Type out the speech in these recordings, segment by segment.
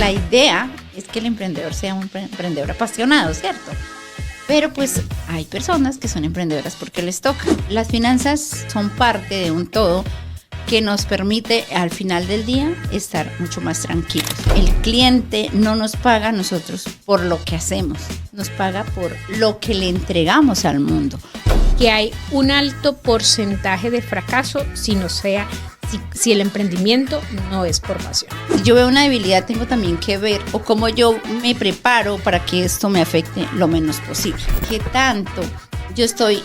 la idea es que el emprendedor sea un emprendedor apasionado, ¿cierto? Pero pues hay personas que son emprendedoras porque les toca. Las finanzas son parte de un todo que nos permite al final del día estar mucho más tranquilos. El cliente no nos paga a nosotros por lo que hacemos, nos paga por lo que le entregamos al mundo. Que hay un alto porcentaje de fracaso si el emprendimiento no es por pasión. Si yo veo una debilidad, tengo también que ver o cómo yo me preparo para que esto me afecte lo menos posible. ¿Qué tanto yo estoy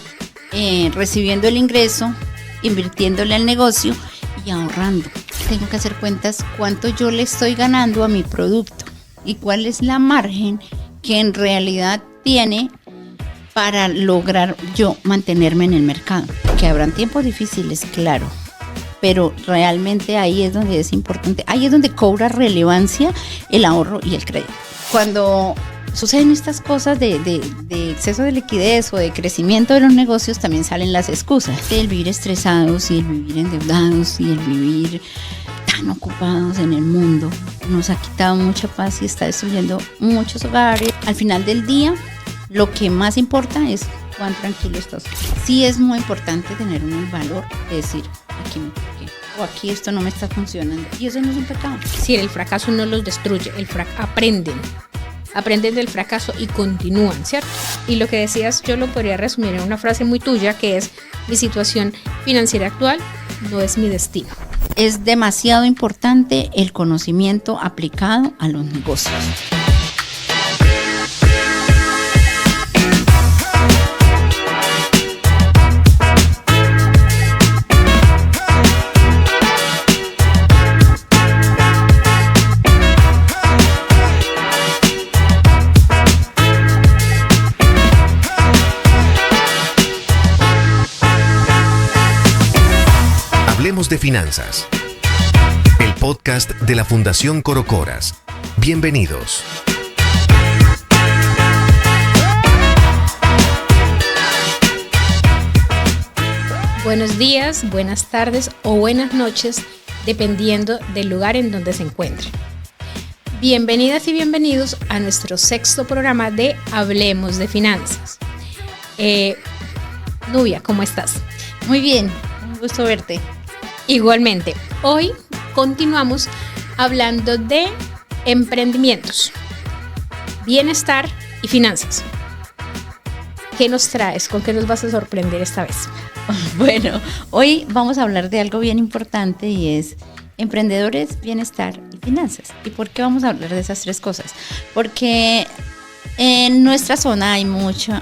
recibiendo el ingreso, invirtiéndole al negocio y ahorrando? Tengo que hacer cuentas cuánto yo le estoy ganando a mi producto y cuál es la margen que en realidad tiene para lograr yo mantenerme en el mercado. Que habrán tiempos difíciles, claro, pero realmente ahí es donde es importante, ahí es donde cobra relevancia el ahorro y el crédito. Cuando suceden estas cosas de exceso de liquidez o de crecimiento de los negocios, también salen las excusas. El vivir estresados y el vivir endeudados y el vivir tan ocupados en el mundo nos ha quitado mucha paz y está destruyendo muchos hogares. Al final del día, lo que más importa es cuán tranquilo estás. Sí es muy importante tener un valor de decir, aquí me equivoqué, o aquí esto no me está funcionando. Y eso no es un pecado. Sí, el fracaso no los destruye, aprenden del fracaso y continúan, ¿cierto? Y lo que decías yo lo podría resumir en una frase muy tuya, que es: mi situación financiera actual no es mi destino. Es demasiado importante el conocimiento aplicado a los negocios. Hablemos de finanzas. El podcast de la Fundación Corocoras. Bienvenidos. Buenos días, buenas tardes o buenas noches, dependiendo del lugar en donde se encuentren. Bienvenidas y bienvenidos a nuestro 6º programa de Hablemos de Finanzas. Nubia, ¿cómo estás? Muy bien, un gusto verte. Igualmente, hoy continuamos hablando de emprendimientos, bienestar y finanzas. ¿Qué nos traes? ¿Con qué nos vas a sorprender esta vez? Bueno, hoy vamos a hablar de algo bien importante y es emprendedores, bienestar y finanzas. ¿Y por qué vamos a hablar de esas tres cosas? Porque en nuestra zona hay mucho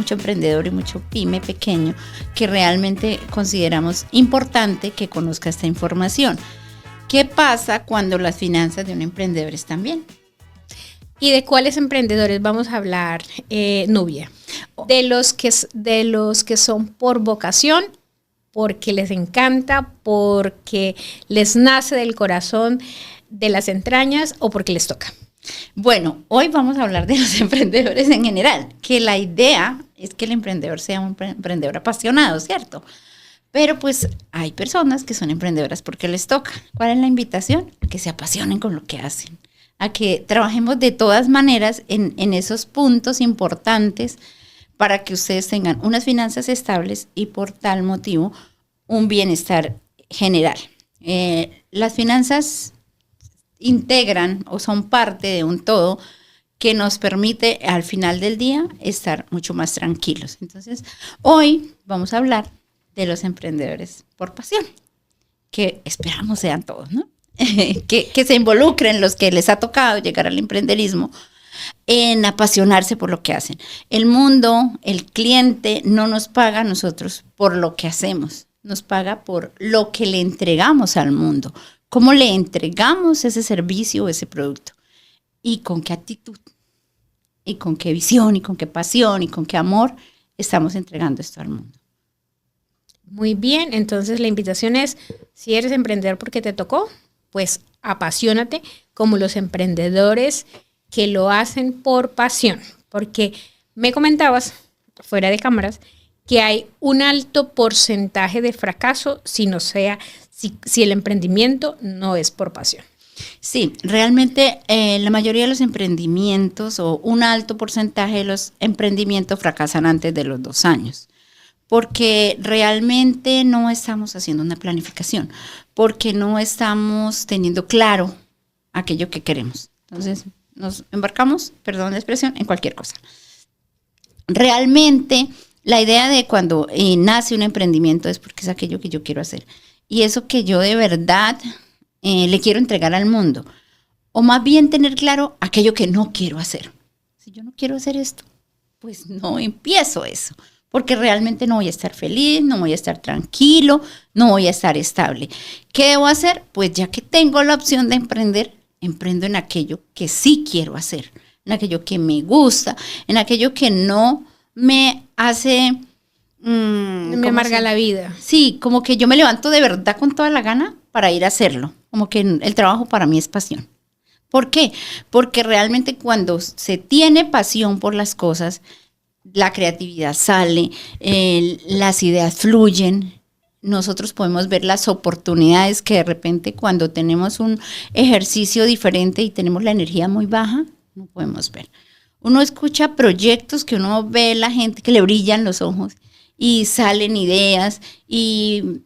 emprendedor y mucho pyme pequeño que realmente consideramos importante que conozca esta información. ¿Qué pasa cuando las finanzas de un emprendedor están bien? ¿Y de cuáles emprendedores vamos a hablar, Nubia? De los que son por vocación, porque les encanta, porque les nace del corazón, de las entrañas o porque les toca. Bueno, hoy vamos a hablar de los emprendedores en general, que la idea es que el emprendedor sea un emprendedor apasionado, ¿cierto? Pero pues hay personas que son emprendedoras porque les toca. ¿Cuál es la invitación? A que se apasionen con lo que hacen, a que trabajemos de todas maneras en esos puntos importantes para que ustedes tengan unas finanzas estables y por tal motivo un bienestar general. Las finanzas integran o son parte de un todo que nos permite al final del día estar mucho más tranquilos. Entonces, hoy vamos a hablar de los emprendedores por pasión, que esperamos sean todos, ¿no? que se involucren los que les ha tocado llegar al emprenderismo en apasionarse por lo que hacen. El mundo, el cliente no nos paga a nosotros por lo que hacemos, nos paga por lo que le entregamos al mundo. ¿Cómo le entregamos ese servicio o ese producto? ¿Y con qué actitud? ¿Y con qué visión? ¿Y con qué pasión? ¿Y con qué amor estamos entregando esto al mundo? Muy bien, entonces la invitación es, si eres emprendedor porque te tocó, pues apasionate como los emprendedores que lo hacen por pasión. Porque me comentabas, fuera de cámaras, que hay un alto porcentaje de fracaso si el emprendimiento no es por pasión. Sí, realmente la mayoría de los emprendimientos o un alto porcentaje de los emprendimientos fracasan antes de los 2 años, porque realmente no estamos haciendo una planificación, porque no estamos teniendo claro aquello que queremos. Entonces nos embarcamos, perdón la expresión, en cualquier cosa. Realmente la idea de cuando nace un emprendimiento es porque es aquello que yo quiero hacer y eso que yo de verdad le quiero entregar al mundo, o más bien tener claro aquello que no quiero hacer. Si yo no quiero hacer esto, pues no empiezo eso, porque realmente no voy a estar feliz, no voy a estar tranquilo, no voy a estar estable. ¿Qué debo hacer? Pues ya que tengo la opción de emprender, emprendo en aquello que sí quiero hacer, en aquello que me gusta, en aquello que no me hace... me amarga la vida. Sí, como que yo me levanto de verdad con toda la gana para ir a hacerlo. Como que el trabajo para mí es pasión. ¿Por qué? Porque realmente cuando se tiene pasión por las cosas, la creatividad sale, las ideas fluyen. Nosotros podemos ver las oportunidades que de repente cuando tenemos un ejercicio diferente y tenemos la energía muy baja, no podemos ver. Uno escucha proyectos que uno ve la gente que le brillan los ojos y salen ideas y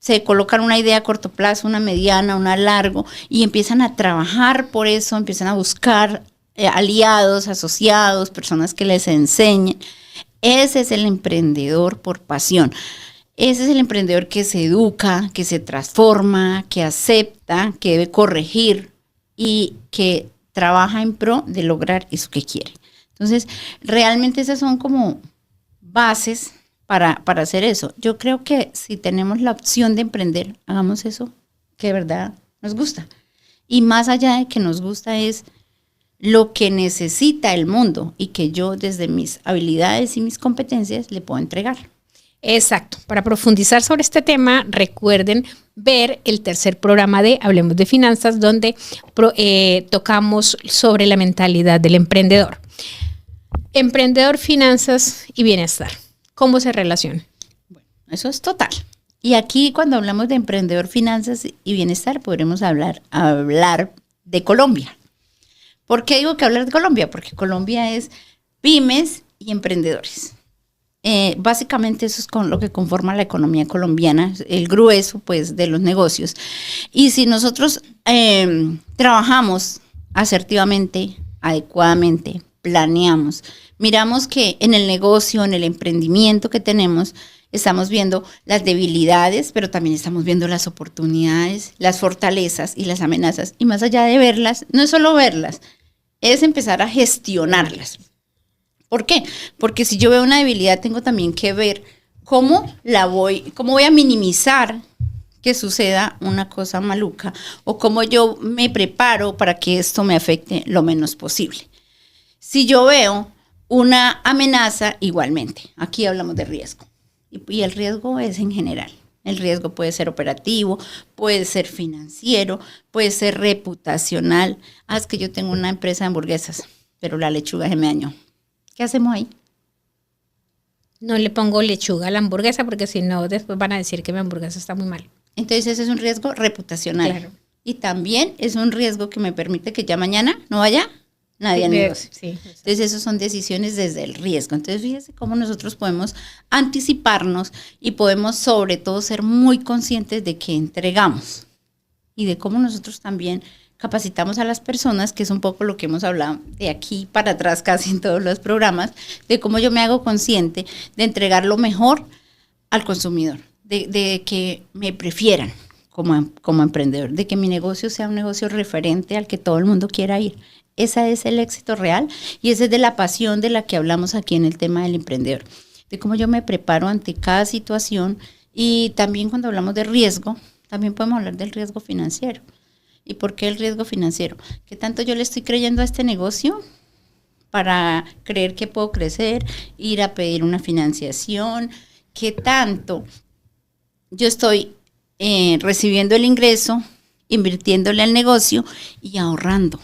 se colocan una idea a corto plazo, una mediana, una a largo y empiezan a trabajar por eso, empiezan a buscar aliados, asociados, personas que les enseñen. Ese es el emprendedor por pasión. Ese es el emprendedor que se educa, que se transforma, que acepta, que debe corregir y que trabaja en pro de lograr eso que quiere. Entonces, realmente esas son como bases para hacer eso. Yo creo que si tenemos la opción de emprender, hagamos eso que de verdad nos gusta. Y más allá de que nos gusta es lo que necesita el mundo y que yo desde mis habilidades y mis competencias le puedo entregar. Exacto. Para profundizar sobre este tema, recuerden ver el tercer programa de Hablemos de Finanzas, donde tocamos sobre la mentalidad del emprendedor. Emprendedor, finanzas y bienestar. ¿Cómo se relaciona? Bueno, eso es total. Y aquí cuando hablamos de emprendedor, finanzas y bienestar, podremos hablar de Colombia. ¿Por qué digo que hablar de Colombia? Porque Colombia es pymes y emprendedores. Básicamente eso es con lo que conforma la economía colombiana, el grueso pues de los negocios. Y si nosotros trabajamos asertivamente, adecuadamente, planeamos, miramos que en el negocio, en el emprendimiento que tenemos, estamos viendo las debilidades, pero también estamos viendo las oportunidades, las fortalezas y las amenazas. Y más allá de verlas, no es solo verlas, es empezar a gestionarlas. ¿Por qué? Porque si yo veo una debilidad, tengo también que ver cómo voy a minimizar que suceda una cosa maluca o cómo yo me preparo para que esto me afecte lo menos posible. Si yo veo una amenaza, igualmente, aquí hablamos de riesgo. Y el riesgo es en general. El riesgo puede ser operativo, puede ser financiero, puede ser reputacional. Es que yo tengo una empresa de hamburguesas, pero la lechuga se me dañó. ¿Qué hacemos ahí? No le pongo lechuga a la hamburguesa porque si no después van a decir que mi hamburguesa está muy mal. Entonces ese es un riesgo reputacional. Claro. Y también es un riesgo que me permite que ya mañana no vaya nadie al negocio. Sí, entonces esas son decisiones desde el riesgo. Entonces fíjese cómo nosotros podemos anticiparnos y podemos sobre todo ser muy conscientes de que entregamos y de cómo nosotros también capacitamos a las personas, que es un poco lo que hemos hablado de aquí para atrás casi en todos los programas, de cómo yo me hago consciente de entregar lo mejor al consumidor, de que me prefieran como emprendedor, de que mi negocio sea un negocio referente al que todo el mundo quiera ir. Ese es el éxito real y esa es de la pasión de la que hablamos aquí en el tema del emprendedor, de cómo yo me preparo ante cada situación y también cuando hablamos de riesgo, también podemos hablar del riesgo financiero. ¿Y por qué el riesgo financiero? ¿Qué tanto yo le estoy creyendo a este negocio para creer que puedo crecer, ir a pedir una financiación? ¿Qué tanto yo estoy recibiendo el ingreso, invirtiéndole al negocio y ahorrando?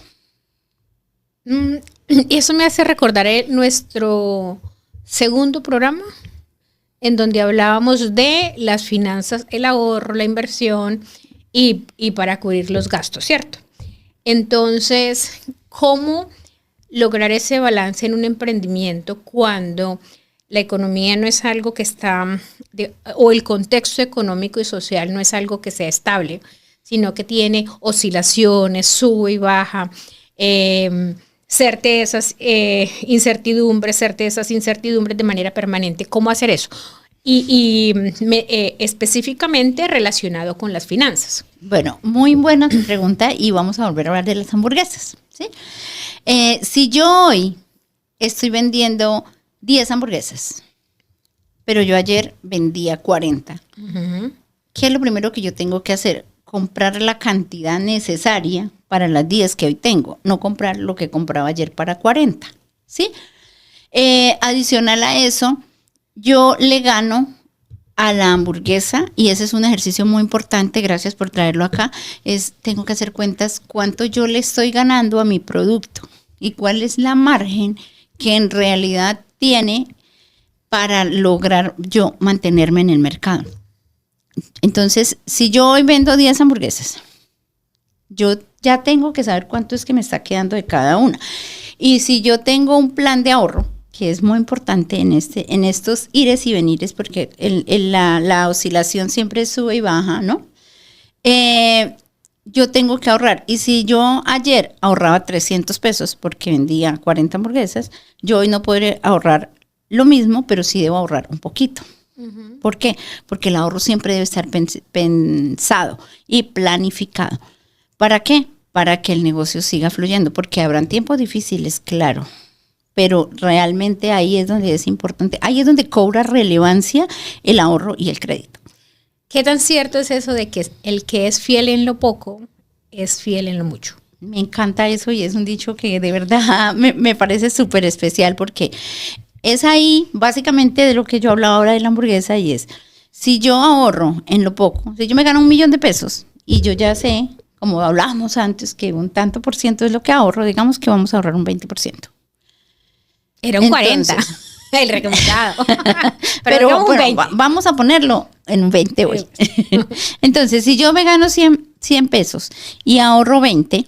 Eso me hace recordar nuestro segundo programa, en donde hablábamos de las finanzas, el ahorro, la inversión y para cubrir los gastos, ¿cierto? Entonces, ¿cómo lograr ese balance en un emprendimiento cuando la economía no es algo que está, o el contexto económico y social no es algo que sea estable, sino que tiene oscilaciones, sube y baja, certezas, incertidumbres de manera permanente? ¿Cómo hacer eso? Y específicamente relacionado con las finanzas. Bueno, muy buena tu pregunta y vamos a volver a hablar de las hamburguesas, ¿sí? Si yo hoy estoy vendiendo 10 hamburguesas, pero yo ayer vendía 40, ¿qué es lo primero que yo tengo que hacer? Comprar la cantidad necesaria para las 10 que hoy tengo, no comprar lo que compraba ayer para 40, ¿sí? Adicional a eso, yo le gano a la hamburguesa, y ese es un ejercicio muy importante, gracias por traerlo acá, tengo que hacer cuentas cuánto yo le estoy ganando a mi producto y cuál es la margen que en realidad tiene para lograr yo mantenerme en el mercado. Entonces, si yo hoy vendo 10 hamburguesas, yo ya tengo que saber cuánto es que me está quedando de cada una. Y si yo tengo un plan de ahorro, que es muy importante en estos ires y venires, porque la oscilación siempre sube y baja, ¿no? Yo tengo que ahorrar. Y si yo ayer ahorraba 300 pesos porque vendía 40 hamburguesas, yo hoy no podré ahorrar lo mismo, pero sí debo ahorrar un poquito. Uh-huh. ¿Por qué? Porque el ahorro siempre debe estar pensado y planificado. ¿Para qué? Para que el negocio siga fluyendo, porque habrán tiempos difíciles, claro, pero realmente ahí es donde es importante, ahí es donde cobra relevancia el ahorro y el crédito. ¿Qué tan cierto es eso de que el que es fiel en lo poco es fiel en lo mucho? Me encanta eso y es un dicho que de verdad me parece súper especial, porque es ahí básicamente de lo que yo hablaba ahora de la hamburguesa, y es, si yo ahorro en lo poco, si yo me gano 1,000,000 de pesos y yo ya sé, como hablábamos antes, que un tanto por ciento es lo que ahorro, digamos que vamos a ahorrar un 20%. Era un 40, el recomendado. pero un 20. Vamos a ponerlo en un 20 hoy. Entonces, si yo me gano 100 pesos y ahorro 20,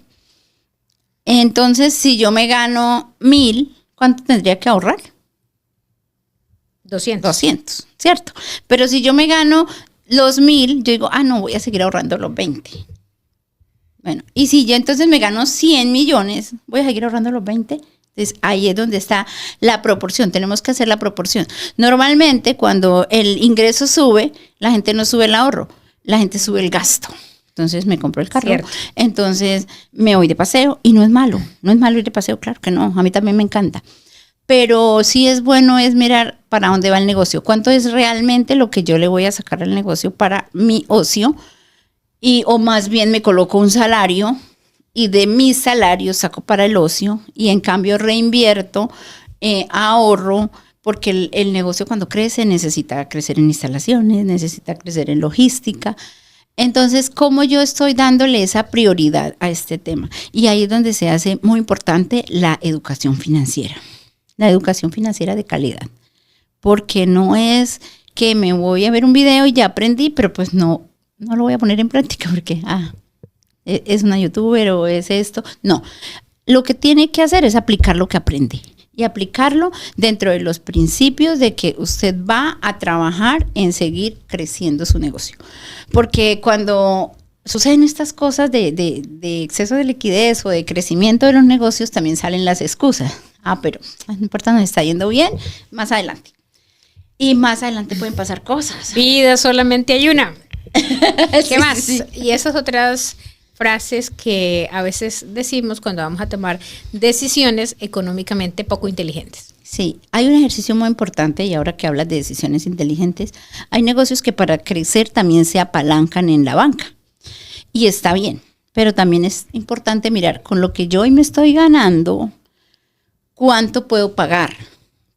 entonces si yo me gano 1,000, ¿cuánto tendría que ahorrar? 200, ¿cierto? Pero si yo me gano los 1,000, yo digo, no, voy a seguir ahorrando los 20. Bueno, y si yo entonces me gano 100 millones, ¿voy a seguir ahorrando los 20? Entonces, ahí es donde está la proporción. Tenemos que hacer la proporción. Normalmente, cuando el ingreso sube, la gente no sube el ahorro, la gente sube el gasto. Entonces, me compro el carro. Cierto. Entonces, me voy de paseo, y no es malo. No es malo ir de paseo, claro que no. A mí también me encanta. Pero sí es bueno es mirar para dónde va el negocio. ¿Cuánto es realmente lo que yo le voy a sacar al negocio para mi ocio? O más bien me coloco un salario, y de mi salario saco para el ocio, y en cambio reinvierto, ahorro, porque el negocio cuando crece necesita crecer en instalaciones, necesita crecer en logística. Entonces, ¿cómo yo estoy dándole esa prioridad a este tema? Y ahí es donde se hace muy importante la educación financiera de calidad, porque no es que me voy a ver un video y ya aprendí, pero pues no lo voy a poner en práctica porque es una youtuber o es esto. No, lo que tiene que hacer es aplicar lo que aprende y aplicarlo dentro de los principios de que usted va a trabajar en seguir creciendo su negocio. Porque cuando suceden estas cosas de exceso de liquidez o de crecimiento de los negocios, también salen las excusas. Pero no importa, nos está yendo bien, más adelante. Y más adelante pueden pasar cosas. Vida solamente hay una. ¿Qué Sí, más? sí. Y esas otras frases que a veces decimos cuando vamos a tomar decisiones económicamente poco inteligentes. Sí, hay un ejercicio muy importante, y ahora que hablas de decisiones inteligentes, hay negocios que para crecer también se apalancan en la banca. Y está bien, pero también es importante mirar con lo que yo hoy me estoy ganando, cuánto puedo pagar.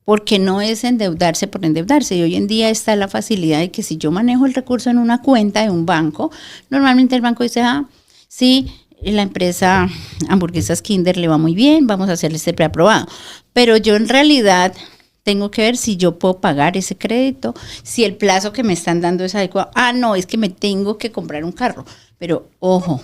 Porque no es endeudarse por endeudarse. Y hoy en día está la facilidad de que si yo manejo el recurso en una cuenta de un banco, normalmente el banco dice, sí, la empresa Hamburguesas Kinder le va muy bien, vamos a hacerle este preaprobado. Pero yo en realidad tengo que ver si yo puedo pagar ese crédito, si el plazo que me están dando es adecuado. No, es que me tengo que comprar un carro. Pero ojo,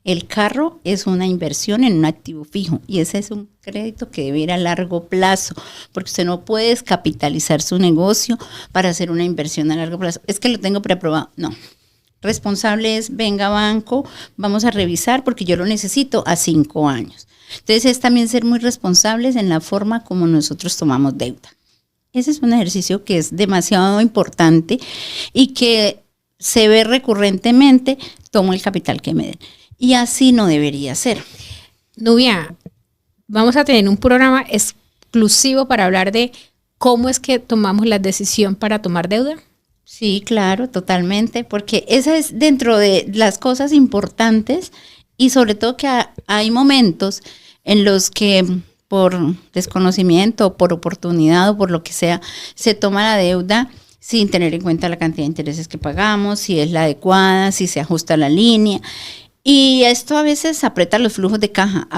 El carro es una inversión en un activo fijo y ese es un crédito que debe ir a largo plazo, porque usted no puede descapitalizar su negocio para hacer una inversión a largo plazo. Es que lo tengo preaprobado. No. Responsable es, venga banco, vamos a revisar porque yo lo necesito a 5 años. Entonces es también ser muy responsables en la forma como nosotros tomamos deuda. Ese es un ejercicio que es demasiado importante y que se ve recurrentemente, tomo el capital que me den. Y así no debería ser. Nubia, vamos a tener un programa exclusivo para hablar de cómo es que tomamos la decisión para tomar deuda. Sí, claro, totalmente, porque esa es dentro de las cosas importantes y sobre todo que hay momentos en los que por desconocimiento, por oportunidad o por lo que sea, se toma la deuda sin tener en cuenta la cantidad de intereses que pagamos, si es la adecuada, si se ajusta la línea. Y esto a veces aprieta los flujos de caja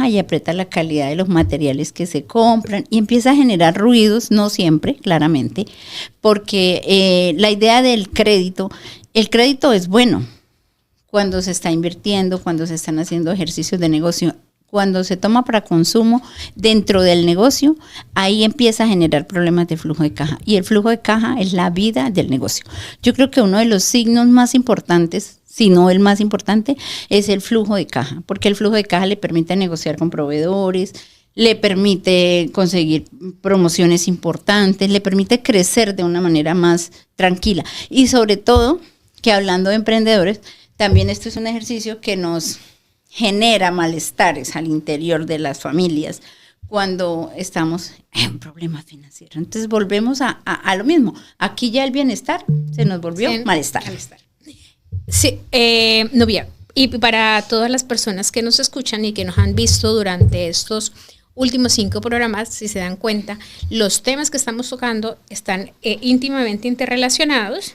y aprieta la calidad de los materiales que se compran y empieza a generar ruidos, no siempre, claramente, porque la idea del crédito, el crédito es bueno cuando se está invirtiendo, cuando se están haciendo ejercicios de negocio. Cuando se toma para consumo dentro del negocio, ahí empieza a generar problemas de flujo de caja. Y el flujo de caja es la vida del negocio. Yo creo que uno de los signos más importantes, si no el más importante, es el flujo de caja. Porque el flujo de caja le permite negociar con proveedores, le permite conseguir promociones importantes, le permite crecer de una manera más tranquila. Y sobre todo, que hablando de emprendedores, también esto es un ejercicio que nos genera malestares al interior de las familias cuando estamos en problemas financieros. Entonces volvemos a lo mismo. Aquí ya el bienestar se nos volvió malestar. Sí, Nubia, y para todas las personas que nos escuchan y que nos han visto durante estos últimos 5 programas, si se dan cuenta, los temas que estamos tocando están íntimamente interrelacionados.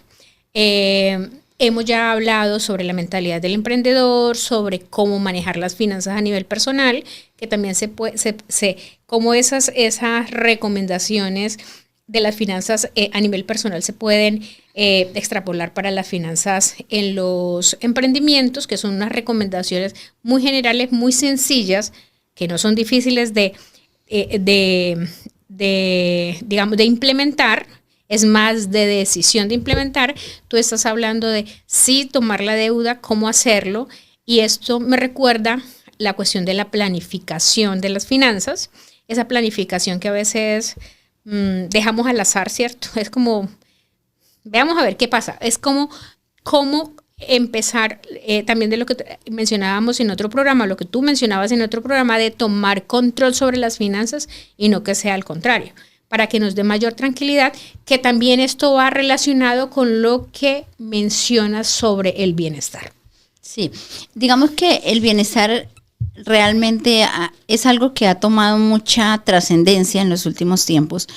Hemos ya hablado sobre la mentalidad del emprendedor, sobre cómo manejar las finanzas a nivel personal, que también cómo esas recomendaciones de las finanzas a nivel personal se pueden extrapolar para las finanzas en los emprendimientos, que son unas recomendaciones muy generales, muy sencillas, que no son difíciles de implementar. Es más de decisión de implementar. Tú estás hablando de sí tomar la deuda, cómo hacerlo, y esto me recuerda la cuestión de la planificación de las finanzas, esa planificación que a veces dejamos al azar, ¿cierto? Es como, veamos a ver qué pasa, es como cómo empezar, también de lo que mencionábamos en otro programa, lo que tú mencionabas en otro programa, de tomar control sobre las finanzas y no que sea al contrario, para que nos dé mayor tranquilidad, que también esto va relacionado con lo que mencionas sobre el bienestar. Sí, digamos que el bienestar realmente es algo que ha tomado mucha trascendencia en los últimos tiempos,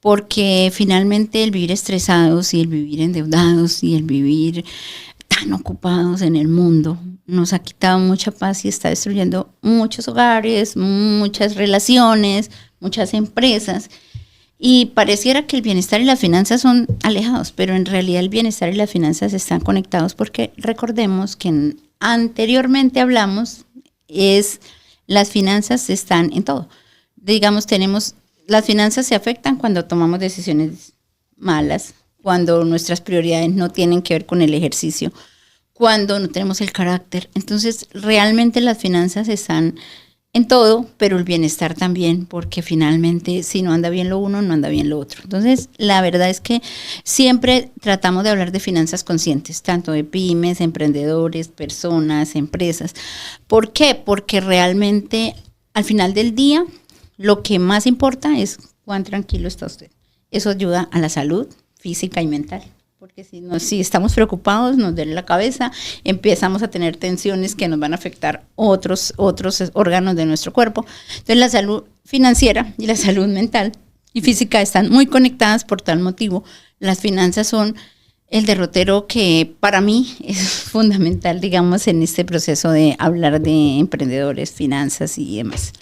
porque finalmente el vivir estresados y el vivir endeudados y el vivir tan ocupados en el mundo nos ha quitado mucha paz y está destruyendo muchos hogares, muchas relaciones, muchas empresas. Y pareciera que el bienestar y las finanzas son alejados, pero en realidad el bienestar y las finanzas están conectados porque recordemos que anteriormente hablamos, las finanzas están en todo. Digamos, las finanzas se afectan cuando tomamos decisiones malas, cuando nuestras prioridades no tienen que ver con el ejercicio, cuando no tenemos el carácter. Entonces, realmente las finanzas están en todo, pero el bienestar también, porque finalmente si no anda bien lo uno, no anda bien lo otro. Entonces, la verdad es que siempre tratamos de hablar de finanzas conscientes, tanto de pymes, emprendedores, personas, empresas. ¿Por qué? Porque realmente al final del día lo que más importa es cuán tranquilo está usted. Eso ayuda a la salud física y mental. Porque si estamos preocupados, nos duele la cabeza, empezamos a tener tensiones que nos van a afectar otros órganos de nuestro cuerpo. Entonces la salud financiera y la salud mental y física están muy conectadas por tal motivo. Las finanzas son el derrotero que para mí es fundamental, digamos, en este proceso de hablar de emprendedores, finanzas y demás.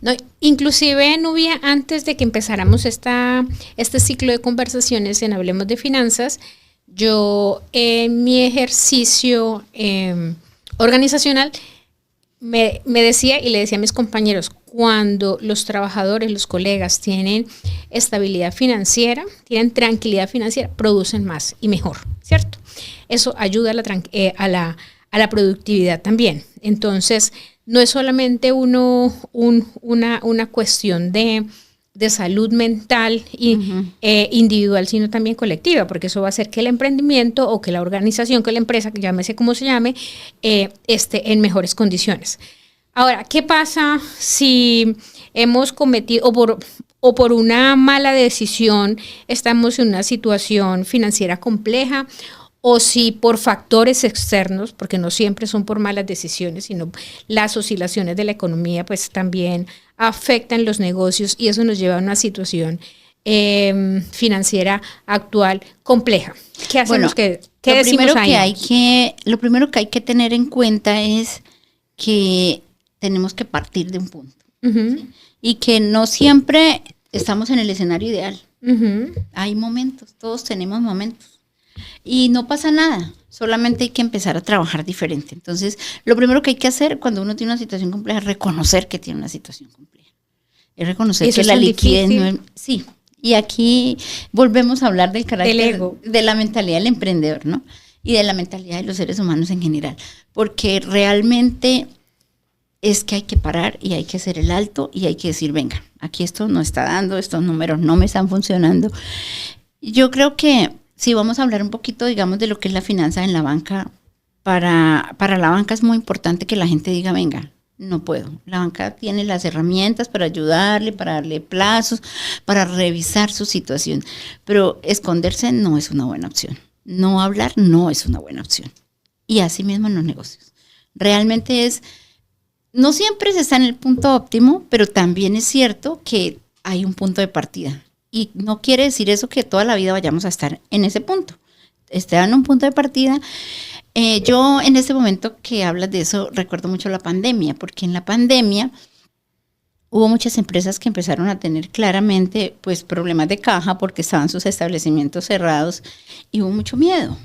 No, inclusive, Nubia, antes de que empezáramos este ciclo de conversaciones en Hablemos de Finanzas, yo en mi ejercicio organizacional, me decía y le decía a mis compañeros, cuando los trabajadores, los colegas tienen estabilidad financiera, tienen tranquilidad financiera, producen más y mejor, ¿cierto? Eso ayuda a la productividad también. Entonces, no es solamente una cuestión de salud mental y individual, sino también colectiva, porque eso va a hacer que el emprendimiento o que la organización, que la empresa, que llámese como se llame, esté en mejores condiciones. Ahora, ¿qué pasa si hemos cometido o por una mala decisión estamos en una situación financiera compleja? O si por factores externos, porque no siempre son por malas decisiones, sino las oscilaciones de la economía, pues también afectan los negocios y eso nos lleva a una situación financiera actual compleja. ¿Qué hacemos? ¿Qué decimos ahí? Lo primero que hay que tener en cuenta es que tenemos que partir de un punto. ¿Sí? Y que no siempre estamos en el escenario ideal. Hay momentos, todos tenemos momentos. Y no pasa nada, solamente hay que empezar a trabajar diferente. Entonces, lo primero que hay que hacer cuando uno tiene una situación compleja es reconocer que tiene una situación compleja. Es reconocer que la liquidez no es... Sí, y aquí volvemos a hablar del carácter, del ego, de la mentalidad del emprendedor, ¿no? Y de la mentalidad de los seres humanos en general. Porque realmente es que hay que parar y hay que hacer el alto y hay que decir, venga, aquí esto no está dando, estos números no me están funcionando. Yo creo que si vamos a hablar un poquito, digamos, de lo que es la finanza en la banca, para la banca es muy importante que la gente diga, venga, no puedo. La banca tiene las herramientas para ayudarle, para darle plazos, para revisar su situación. Pero esconderse no es una buena opción. No hablar no es una buena opción. Y así mismo en los negocios. Realmente no siempre se está en el punto óptimo, pero también es cierto que hay un punto de partida. Y no quiere decir eso que toda la vida vayamos a estar en ese punto. Está en un punto de partida. Yo en este momento que hablas de eso, recuerdo mucho la pandemia, porque en la pandemia hubo muchas empresas que empezaron a tener claramente pues, problemas de caja porque estaban sus establecimientos cerrados y hubo mucho miedo.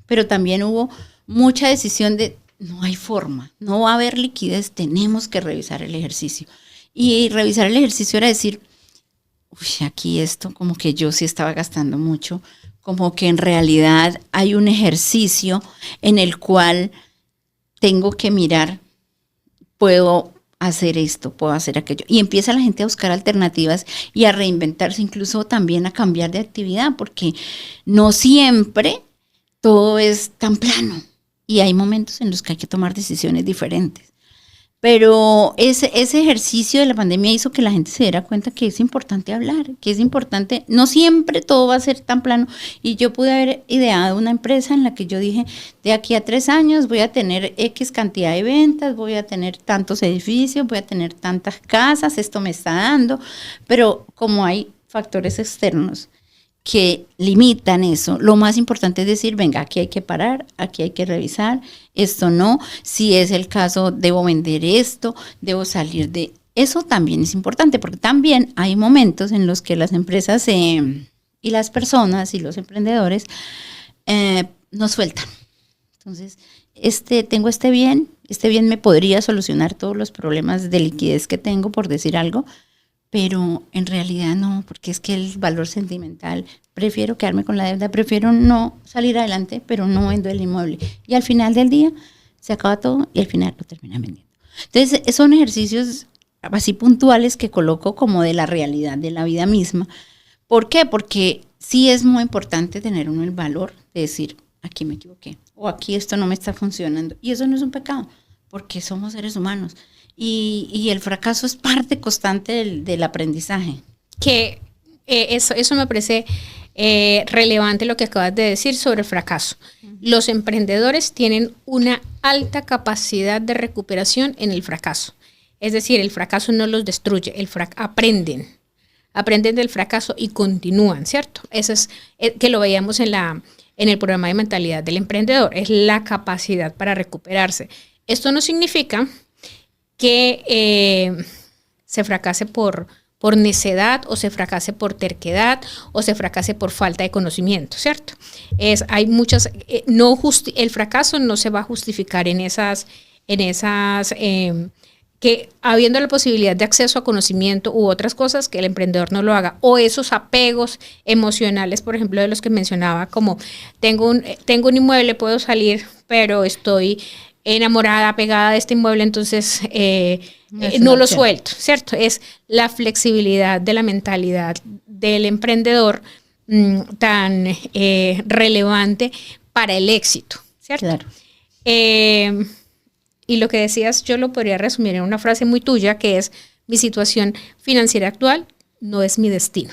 Pero también hubo mucha decisión de no hay forma, no va a haber liquidez, tenemos que revisar el ejercicio. Y revisar el ejercicio era decir, uy, aquí esto como que yo sí estaba gastando mucho, como que en realidad hay un ejercicio en el cual tengo que mirar, puedo hacer esto, puedo hacer aquello. Y empieza la gente a buscar alternativas y a reinventarse, incluso también a cambiar de actividad, porque no siempre todo es tan plano y hay momentos en los que hay que tomar decisiones diferentes. Pero ese ejercicio de la pandemia hizo que la gente se diera cuenta que es importante hablar, que es importante, no siempre todo va a ser tan plano. Y yo pude haber ideado una empresa en la que yo dije, de aquí a 3 años voy a tener X cantidad de ventas, voy a tener tantos edificios, voy a tener tantas casas, esto me está dando. Pero como hay factores externos que limitan eso, lo más importante es decir, venga, aquí hay que parar, aquí hay que revisar, esto no, si es el caso, debo vender esto, debo salir de... Eso también es importante, porque también hay momentos en los que las empresas y las personas y los emprendedores nos sueltan. Entonces, tengo este bien me podría solucionar todos los problemas de liquidez que tengo, por decir algo, pero en realidad no, porque es que el valor sentimental, prefiero quedarme con la deuda, prefiero no salir adelante, pero no vendo el inmueble. Y al final del día se acaba todo y al final lo terminan vendiendo. Entonces, son ejercicios así puntuales que coloco como de la realidad de la vida misma. ¿Por qué? Porque sí es muy importante tener uno el valor de decir, aquí me equivoqué, o aquí esto no me está funcionando. Y eso no es un pecado, porque somos seres humanos. Y el fracaso es parte constante del aprendizaje. Que eso me parece relevante lo que acabas de decir sobre el fracaso. Los emprendedores tienen una alta capacidad de recuperación en el fracaso. Es decir, el fracaso no los destruye, aprenden del fracaso y continúan, ¿cierto? Eso es que lo veíamos en el programa de mentalidad del emprendedor, es la capacidad para recuperarse. Esto no significa que se fracase por por necedad, o se fracase por terquedad, o se fracase por falta de conocimiento, ¿cierto? Hay muchas, el fracaso no se va a justificar en esas que habiendo la posibilidad de acceso a conocimiento u otras cosas, que el emprendedor no lo haga, o esos apegos emocionales, por ejemplo, de los que mencionaba, como tengo un inmueble, puedo salir, pero estoy enamorada, pegada de este inmueble, entonces no lo suelto, ¿cierto? Es la flexibilidad de la mentalidad del emprendedor tan relevante para el éxito, ¿cierto? Claro. Y lo que decías, yo lo podría resumir en una frase muy tuya, que es: mi situación financiera actual no es mi destino,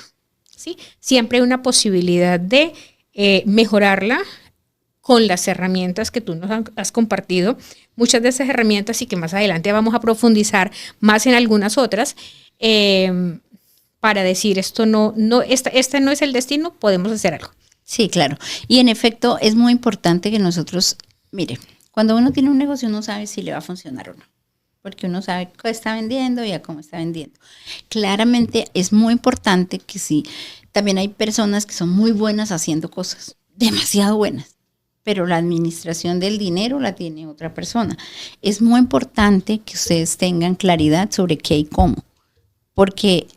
¿sí? Siempre hay una posibilidad de mejorarla con las herramientas que tú nos has compartido. Muchas de esas herramientas, y que más adelante vamos a profundizar más en algunas otras, para decir este no es el destino, podemos hacer algo. Sí, claro. Y en efecto es muy importante que nosotros, mire, cuando uno tiene un negocio uno sabe si le va a funcionar o no, porque uno sabe qué está vendiendo y a cómo está vendiendo. Claramente es muy importante que sí, también hay personas que son muy buenas haciendo cosas, demasiado buenas, pero la administración del dinero la tiene otra persona. Es muy importante que ustedes tengan claridad sobre qué y cómo, porque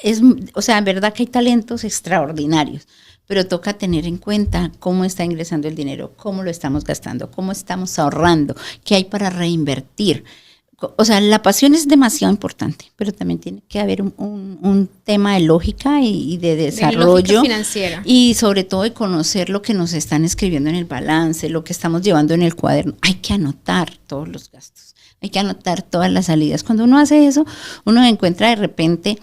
en verdad que hay talentos extraordinarios, pero toca tener en cuenta cómo está ingresando el dinero, cómo lo estamos gastando, cómo estamos ahorrando, qué hay para reinvertir. O sea, la pasión es demasiado importante, pero también tiene que haber un tema de lógica y de desarrollo. De lógica financiera. Y sobre todo de conocer lo que nos están escribiendo en el balance, lo que estamos llevando en el cuaderno. Hay que anotar todos los gastos, hay que anotar todas las salidas. Cuando uno hace eso, uno encuentra de repente,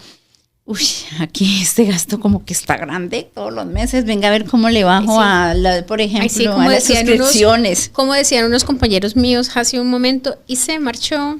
aquí este gasto como que está grande todos los meses, venga a ver cómo le bajo por ejemplo, a las suscripciones. Como decían unos compañeros míos hace un momento, y se marchó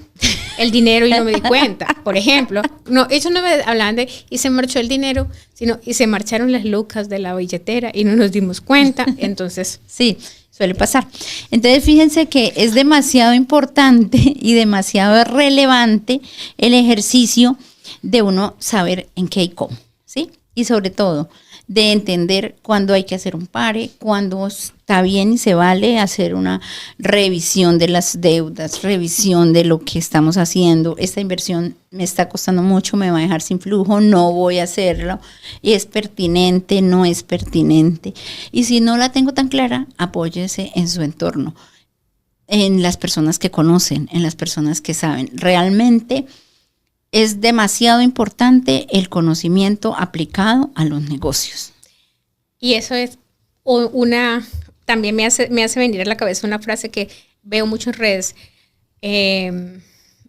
el dinero y no me di cuenta, por ejemplo. No, ellos no me hablaban de y se marchó el dinero, sino y se marcharon las lucas de la billetera y no nos dimos cuenta, entonces. Sí, suele pasar. Entonces fíjense que es demasiado importante y demasiado relevante el ejercicio de uno saber en qué y cómo, ¿sí? Y sobre todo, de entender cuándo hay que hacer un pare, cuándo está bien y se vale hacer una revisión de las deudas, revisión de lo que estamos haciendo. Esta inversión me está costando mucho, me va a dejar sin flujo, no voy a hacerlo. ¿Es pertinente? ¿No es pertinente? Y si no la tengo tan clara, apóyese en su entorno, en las personas que conocen, en las personas que saben. Realmente es demasiado importante el conocimiento aplicado a los negocios. Y eso es también me hace venir a la cabeza una frase que veo mucho en redes.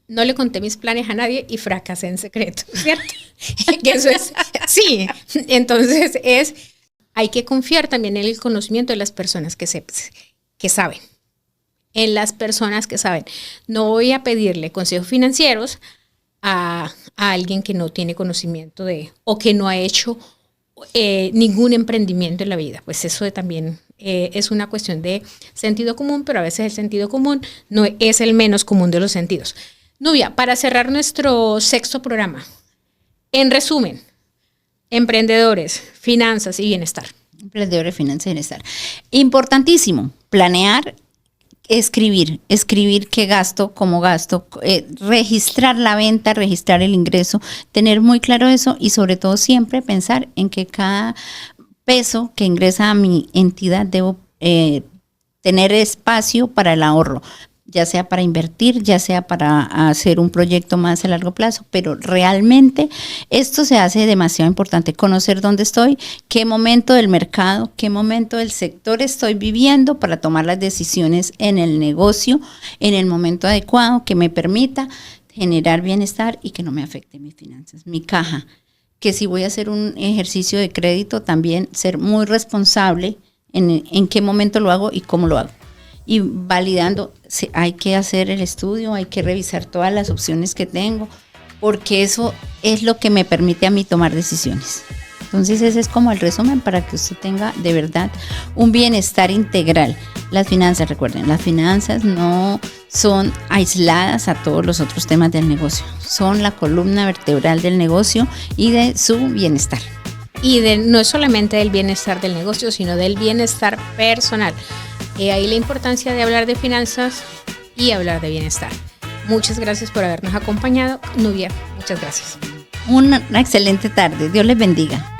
No le conté mis planes a nadie y fracasé en secreto, ¿cierto? Que eso es, sí. Entonces hay que confiar también en el conocimiento de las personas que saben. En las personas que saben. No voy a pedirle consejos financieros a alguien que no tiene conocimiento o que no ha hecho ningún emprendimiento en la vida. Pues eso también es una cuestión de sentido común, pero a veces el sentido común no es el menos común de los sentidos. Nubia, para cerrar nuestro 6º programa, en resumen, emprendedores, finanzas y bienestar. Emprendedores, finanzas y bienestar. Importantísimo, planear. Escribir qué gasto, cómo gasto, registrar la venta, registrar el ingreso, tener muy claro eso y sobre todo siempre pensar en que cada peso que ingresa a mi entidad debo tener espacio para el ahorro, ya sea para invertir, ya sea para hacer un proyecto más a largo plazo, pero realmente esto se hace demasiado importante, conocer dónde estoy, qué momento del mercado, qué momento del sector estoy viviendo para tomar las decisiones en el negocio, en el momento adecuado que me permita generar bienestar y que no me afecte mis finanzas, mi caja, que si voy a hacer un ejercicio de crédito también ser muy responsable en qué momento lo hago y cómo lo hago. Y validando, hay que hacer el estudio, hay que revisar todas las opciones que tengo, porque eso es lo que me permite a mí tomar decisiones. Entonces ese es como el resumen para que usted tenga de verdad un bienestar integral. Las finanzas, recuerden, las finanzas no son aisladas a todos los otros temas del negocio, son la columna vertebral del negocio y de su bienestar. Y no solamente del bienestar del negocio, sino del bienestar personal. Ahí la importancia de hablar de finanzas y hablar de bienestar. Muchas gracias por habernos acompañado. Nubia, muchas gracias. Una excelente tarde. Dios les bendiga.